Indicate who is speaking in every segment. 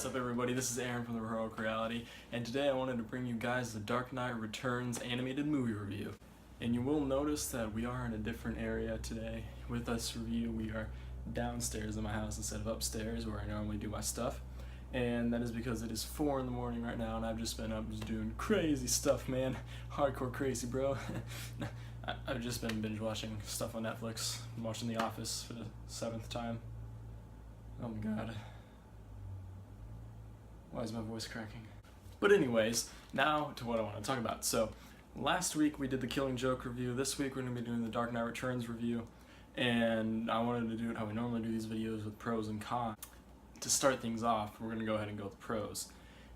Speaker 1: What's up everybody, this is Aaron from The Heroic Reality, and today I wanted to bring you guys the Dark Knight Returns animated movie review. And you will notice that we are in a different area today. With this review, we are downstairs in my house instead of upstairs where I normally do my stuff. And that is because it is 4 in the morning right now and I've just been up just doing crazy stuff, man. Hardcore crazy, bro. I've just been binge watching stuff on Netflix. I'm watching The Office for the 7th time. Oh my god. Why is my voice cracking? But anyways, now to what I want to talk about. So, last week we did the Killing Joke review. This week we're going to be doing the Dark Knight Returns review. And I wanted to do it how we normally do these videos with pros and cons. To start things off, we're going to go ahead and go with the pros.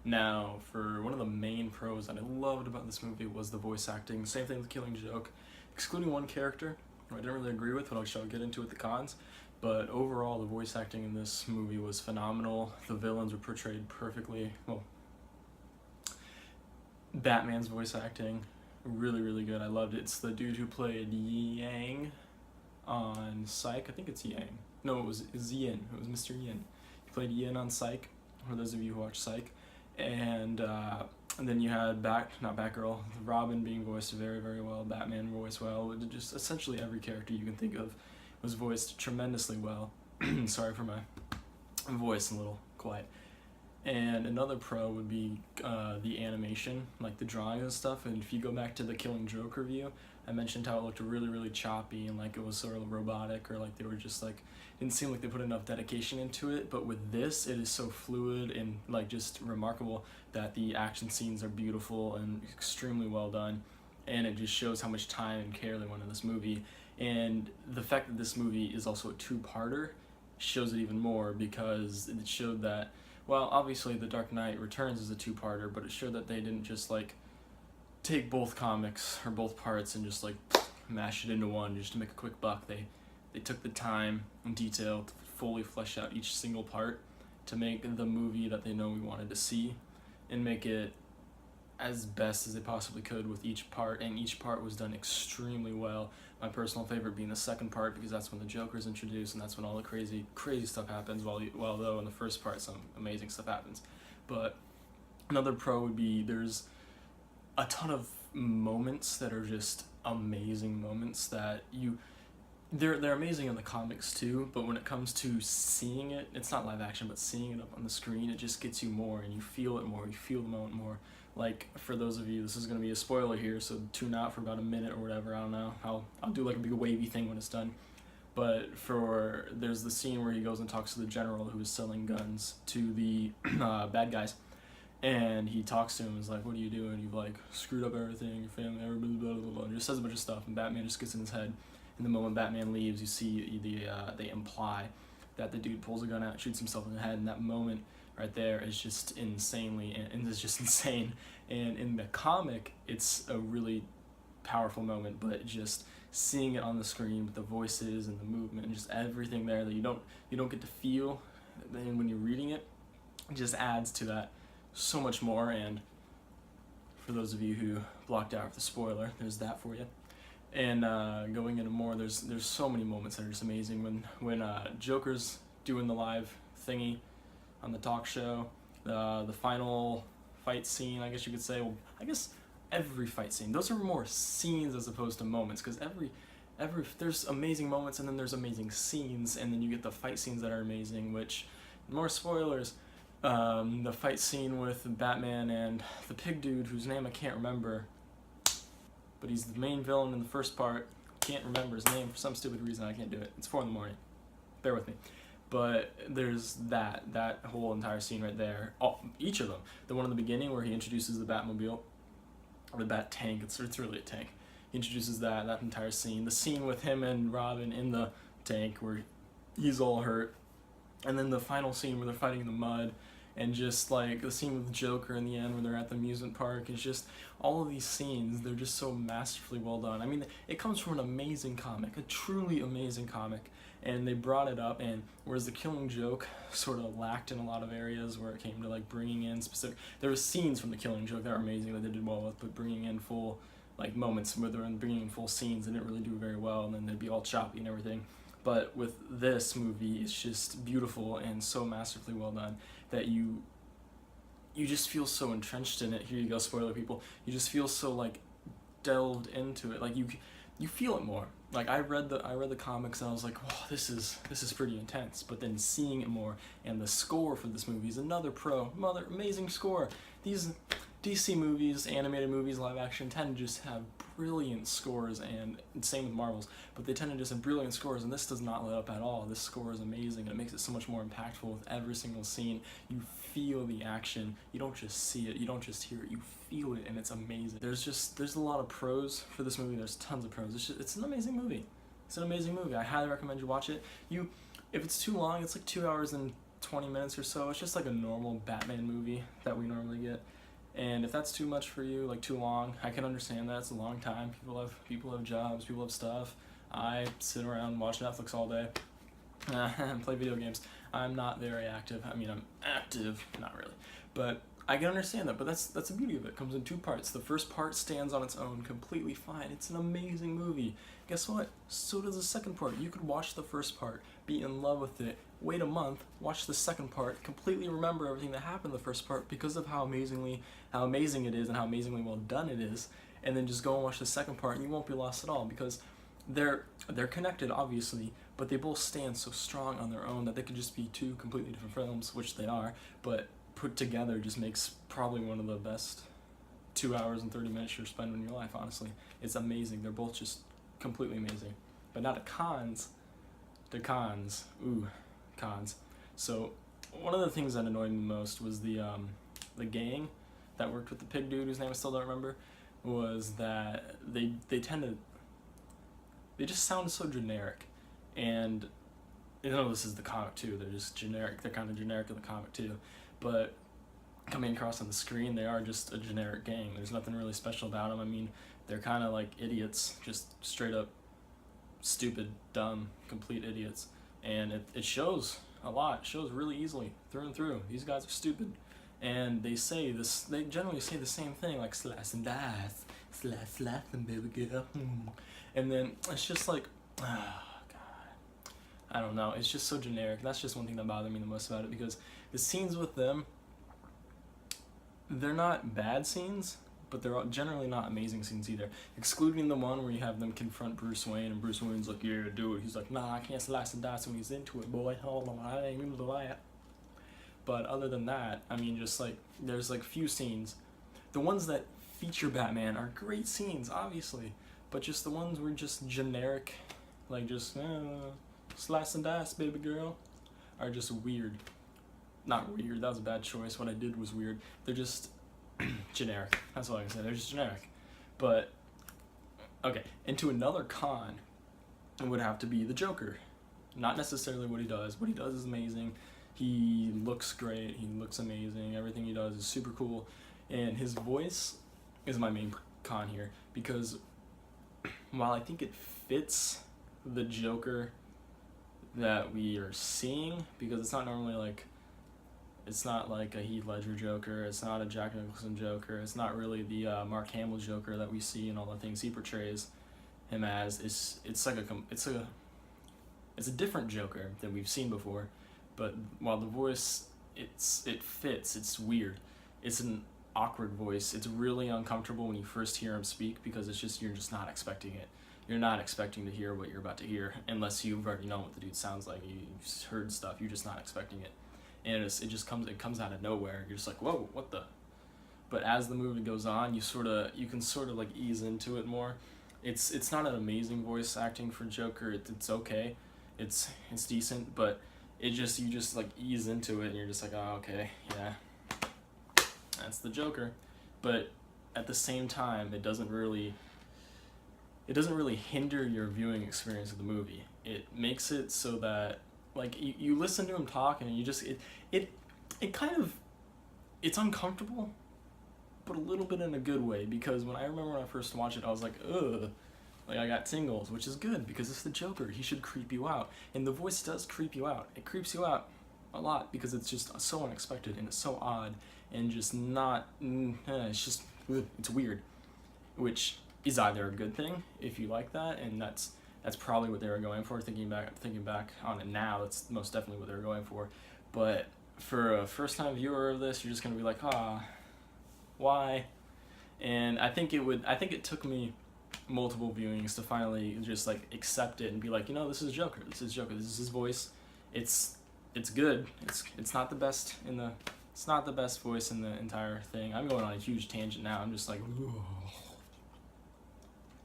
Speaker 1: Now, for one of the main pros that I loved about this movie was the voice acting. Same thing with Killing Joke, excluding one character who I didn't really agree with, but I'll get into with the cons. But overall, the voice acting in this movie was phenomenal. The villains were portrayed perfectly. Well, Batman's voice acting, really, really good. I loved it. It's the dude who played Yang on Psych. I think it's Yang. No, it was Yin. It was Mr. Yin. He played Yin on Psych, for those of you who watch Psych. And then you had not Batgirl, Robin being voiced very, very well. Batman voiced well. Just essentially every character you can think of was voiced tremendously well. Sorry for my voice, a little quiet. And another pro would be the animation, like the drawing and stuff. And if you go back to the Killing Joke review, I mentioned how it looked really, really choppy and like it was sort of robotic, or like they were just like, didn't seem like they put enough dedication into it. But with this, it is so fluid and like just remarkable that the action scenes are beautiful and extremely well done. And it just shows how much time and care they went in this movie. And the fact that this movie is also a two-parter shows it even more, because it showed that, well, obviously The Dark Knight Returns is a two-parter, but it showed that they didn't just like take both comics or both parts and just like mash it into one just to make a quick buck. They took the time and detail to fully flesh out each single part to make the movie that they know we wanted to see and make it as best as they possibly could with each part, and each part was done extremely well. My personal favorite being the second part, because that's when the Joker's introduced and that's when all the crazy stuff happens, while though in the first part some amazing stuff happens. But another pro would be there's a ton of moments that are just amazing moments that they're amazing in the comics too, but when it comes to seeing it, it's not live action, but seeing it up on the screen, it just gets you more and you feel it more, you feel the moment more. Like, for those of you, this is going to be a spoiler here, so tune out for about a minute or whatever, I don't know. I'll do like a big wavy thing when it's done. But there's the scene where he goes and talks to the general who is selling guns to the bad guys. And he talks to him and is like, what are you doing? You've like screwed up everything, your family, everybody, blah, blah, blah, and just says a bunch of stuff, and Batman just gets in his head. And the moment Batman leaves, you see they imply that the dude pulls a gun out, shoots himself in the head, and that moment right there is just insanely, and it's just insane. And in the comic, it's a really powerful moment, but just seeing it on the screen with the voices and the movement and just everything there that you don't get to feel, and when you're reading it, it just adds to that so much more. And for those of you who blocked out with the spoiler, there's that for you. And going into more, there's so many moments that are just amazing. When Joker's doing the live thingy on the talk show, the final fight scene, I guess you could say. Well, I guess every fight scene. Those are more scenes as opposed to moments, because there's amazing moments and then there's amazing scenes, and then you get the fight scenes that are amazing. Which, more spoilers. The fight scene with Batman and the pig dude, whose name I can't remember, but he's the main villain in the first part. Can't remember his name for some stupid reason. I can't do it. It's 4 in the morning. Bear with me. But there's that whole entire scene right there. Each of them. The one in the beginning where he introduces the Batmobile, or the Bat tank. It's really a tank. He introduces that entire scene. The scene with him and Robin in the tank where he's all hurt. And then the final scene where they're fighting in the mud. And just like the scene with Joker in the end where they're at the amusement park. It's just all of these scenes, they're just so masterfully well done. I mean, it comes from an amazing comic, a truly amazing comic. And they brought it up, and whereas the Killing Joke sort of lacked in a lot of areas where it came to like bringing in specific, there were scenes from the Killing Joke that were amazing that they did well with, but bringing in full like moments where they're bringing in full scenes, they didn't really do very well, and then they'd be all choppy and everything. But with this movie, it's just beautiful and so masterfully well done that you you just feel so entrenched in it. Here you go, spoiler people. You just feel so like delved into it. Like you feel it more. Like I read the comics and I was like, wow, this is pretty intense. But then seeing it more, and the score for this movie is another amazing score. These DC movies, animated movies, live action tend to just have brilliant scores, and same with Marvels, but they tend to just have brilliant scores, and this does not let up at all. This score is amazing, and it makes it so much more impactful with every single scene. You feel the action, you don't just see it, you don't just hear it, you feel it, and it's amazing. There's a lot of pros for this movie, there's tons of pros. It's an amazing movie. It's an amazing movie. I highly recommend you watch it. If it's too long, it's like 2 hours and 20 minutes or so. It's just like a normal Batman movie that we normally get. And if that's too much for you, like too long, I can understand that. It's a long time. People have jobs, people have stuff. I sit around and watch Netflix all day and play video games. I'm not very active. I mean, I'm active, not really. But I can understand that, but that's the beauty of it. It comes in 2 parts. The first part stands on its own completely fine. It's an amazing movie. Guess what? So does the second part. You could watch the first part, be in love with it, wait a month, watch the second part, completely remember everything that happened in the first part because of how amazing it is and how amazingly well done it is, and then just go and watch the second part and you won't be lost at all because they're connected, obviously, but they both stand so strong on their own that they could just be 2 completely different films, which they are, but put together just makes probably one of the best 2 hours and 30 minutes you're spending in your life, honestly. It's amazing. They're both just completely amazing. But now the cons. Ooh, cons. So one of the things that annoyed me most was the gang that worked with the pig dude, whose name I still don't remember, was that they just sound so generic. And you know, this is the comic too, they're just generic, they're kind of generic in the comic too. But coming across on the screen, they are just a generic gang. There's nothing really special about them. I mean, they're kind of like idiots, just straight up stupid, dumb, complete idiots. And it shows a lot. It shows really easily, through and through. These guys are stupid. And they generally say the same thing, like slice and dice, slice and baby girl. And then it's just like, oh god, I don't know, it's just so generic. That's just one thing that bothered me the most about it, because the scenes with them, they're not bad scenes, but they're generally not amazing scenes either. Excluding the one where you have them confront Bruce Wayne, and Bruce Wayne's like, yeah, do it. He's like, nah, I can't slice and dice when he's into it, boy. Hold on, I ain't into that. But other than that, I mean, just like, there's like few scenes. The ones that feature Batman are great scenes, obviously, but just the ones where just generic, like just, slice and dice, baby girl, are just weird. Not weird, that was a bad choice. What I did was weird. They're just generic. That's all I can say. They're just generic. But, okay, into another con, it would have to be the Joker. Not necessarily what he does. What he does is amazing. He looks great. He looks amazing. Everything he does is super cool. And his voice is my main con here, because while I think it fits the Joker that we are seeing, because it's not normally like, it's not like a Heath Ledger Joker, it's not a Jack Nicholson Joker, it's not really the Mark Hamill Joker that we see and all the things he portrays him as. It's a different Joker than we've seen before, but while the voice, it fits, it's weird. It's an awkward voice. It's really uncomfortable when you first hear him speak, because you're just not expecting it. You're not expecting to hear what you're about to hear, unless you've already known what the dude sounds like. You've heard stuff, you're just not expecting it. And it comes out of nowhere. You're just like, whoa, what the? But as the movie goes on, you can sort of like ease into it more. It's not an amazing voice acting for Joker. It's okay, it's decent, but you just like ease into it, and you're just like, oh, okay, yeah, that's the Joker. But at the same time, it doesn't really hinder your viewing experience of the movie. It makes it so that, like, you listen to him talk, and you just, it kind of, it's uncomfortable, but a little bit in a good way, because when I first watched it, I was like, ugh, like, I got tingles, which is good, because it's the Joker. He should creep you out, and the voice does creep you out. It creeps you out a lot, because it's just so unexpected, and it's so odd, and just not, it's just, it's weird, which is either a good thing if you like that, and that's probably what they were going for. Thinking back on it now, that's most definitely what they were going for. But for a first-time viewer of this, you're just gonna be like, ah, why? And I think it took me multiple viewings to finally just like accept it and be like, you know, this is Joker. This is Joker. This is his voice. It's good. It's not the best in the. It's not the best voice in the entire thing. I'm going on a huge tangent now. I'm just like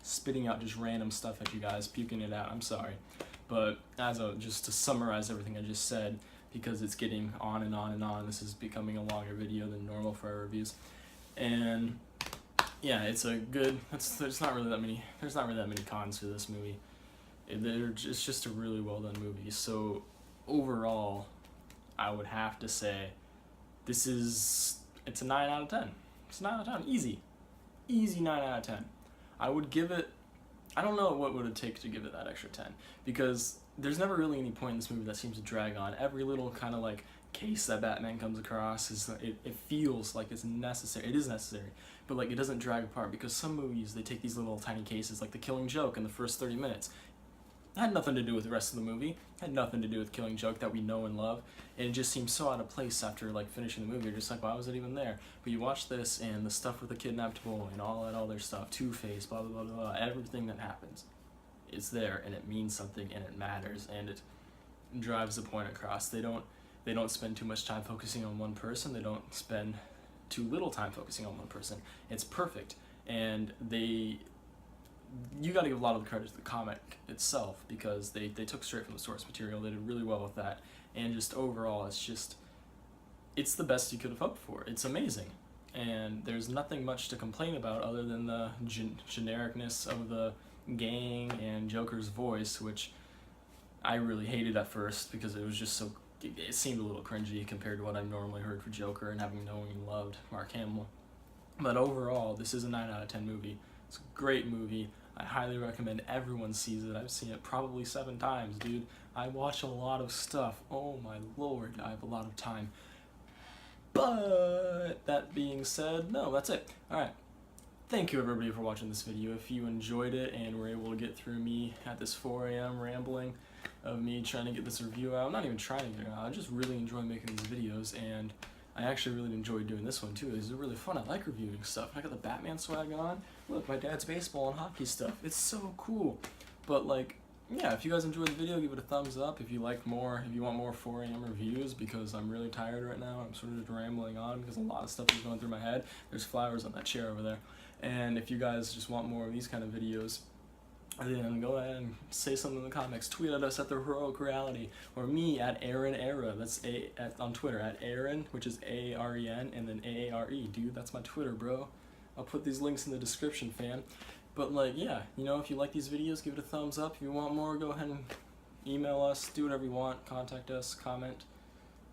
Speaker 1: spitting out just random stuff at you guys, puking it out. I'm sorry, but just to summarize everything I just said, because it's getting on and on and on. This is becoming a longer video than normal for our reviews, and yeah, it's a good. There's not really that many cons to this movie. It's just a really well done movie. So overall, I would have to say it's a 9 out of 10. It's a 9 out of 10, easy 9 out of 10. I would give it. I don't know what would it take to give it that extra 10, because there's never really any point in this movie that seems to drag on. Every little kind of like case that Batman comes across it feels like it's necessary. It is necessary, but like it doesn't drag apart, because some movies, they take these little tiny cases, like the Killing Joke in the first 30 minutes. It had nothing to do with the rest of the movie. It had nothing to do with Killing Joke that we know and love, and it just seems so out of place after like finishing the movie. You're just like, why was it even there? But you watch this, and the stuff with the kidnapped boy and all that other stuff, Two-Face, blah blah blah blah, everything that happens is there, and it means something, and it matters, and it drives the point across. They don't spend too much time focusing on one person. They don't spend too little time focusing on one person. It's perfect, and you got to give a lot of the credit to the comic itself, because they took straight from the source material. They did really well with that, and just overall, it's the best you could have hoped for. It's amazing, and there's nothing much to complain about other than the genericness of the gang and Joker's voice, which I really hated at first, because it was just so. It seemed a little cringy compared to what I normally heard for Joker, and having known and loved Mark Hamill. But overall, this is a 9 out of 10 movie. It's a great movie. I highly recommend everyone sees it. I've seen it probably 7 times, dude. I watch a lot of stuff. Oh my lord, I have a lot of time. But that being said, no, that's it. Alright. Thank you everybody for watching this video. If you enjoyed it and were able to get through me at this 4 a.m. rambling of me trying to get this review out. I'm not even trying to get it out. I just really enjoy making these videos, and I actually really enjoyed doing this one too. This is really fun. I like reviewing stuff. I got the Batman swag on. Look, my dad's baseball and hockey stuff. It's so cool. But like, yeah, if you guys enjoyed the video, give it a thumbs up. If you want more 4 a.m. reviews, because I'm really tired right now. I'm sort of just rambling on because a lot of stuff is going through my head. There's flowers on that chair over there. And if you guys just want more of these kind of videos, then go ahead and say something in the comments. Tweet at us at The Heroic Reality, or me at Aaron Era. That's on Twitter at Aaron, which is AAREN, and then AARE. Dude, that's my Twitter, bro. I'll put these links in the description, fam. But like, yeah, you know, if you like these videos, give it a thumbs up. If you want more, go ahead and email us. Do whatever you want. Contact us. Comment.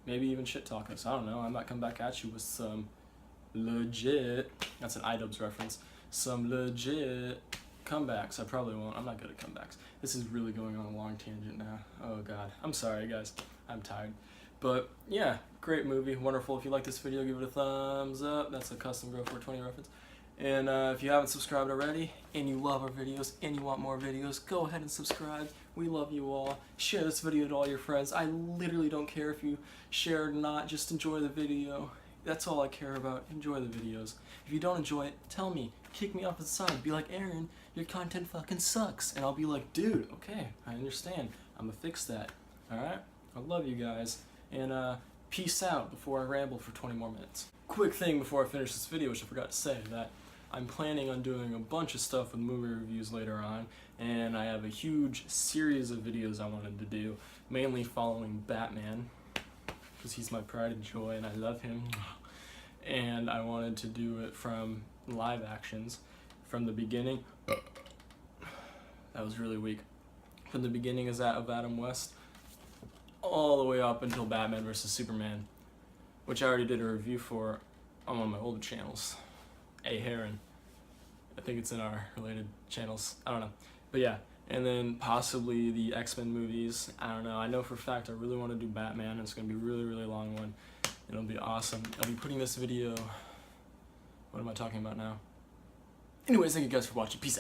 Speaker 1: Maybe even shit talk us. I don't know. I might come back at you with some legit. That's an iDubbbz reference. Some legit comebacks. I probably won't. I'm not good at comebacks. This is really going on a long tangent now. Oh god. I'm sorry guys. I'm tired. But yeah, great movie. Wonderful. If you like this video, give it a thumbs up. That's a custom Grow 420 reference. And if you haven't subscribed already, and you love our videos, and you want more videos, go ahead and subscribe. We love you all. Share this video to all your friends. I literally don't care if you share or not. Just enjoy the video. That's all I care about. Enjoy the videos. If you don't enjoy it, tell me. Kick me off the side. Be like, Aaron, your content fucking sucks. And I'll be like, dude, okay, I understand. I'm gonna fix that. Alright? I love you guys. And peace out before I ramble for 20 more minutes. Quick thing before I finish this video, which I forgot to say, that I'm planning on doing a bunch of stuff with movie reviews later on, and I have a huge series of videos I wanted to do, mainly following Batman, because he's my pride and joy and I love him. And I wanted to do it from live actions, from the beginning. That was really weak. From the beginning of Adam West all the way up until Batman vs. Superman, which I already did a review for on one of my older channels. A Heron. I think it's in our related channels. I don't know. But yeah. And then possibly the X-Men movies. I don't know. I know for a fact I really want to do Batman. It's going to be a really, really long one. It'll be awesome. I'll be putting this video... What am I talking about now? Anyways, thank you guys for watching. Peace out.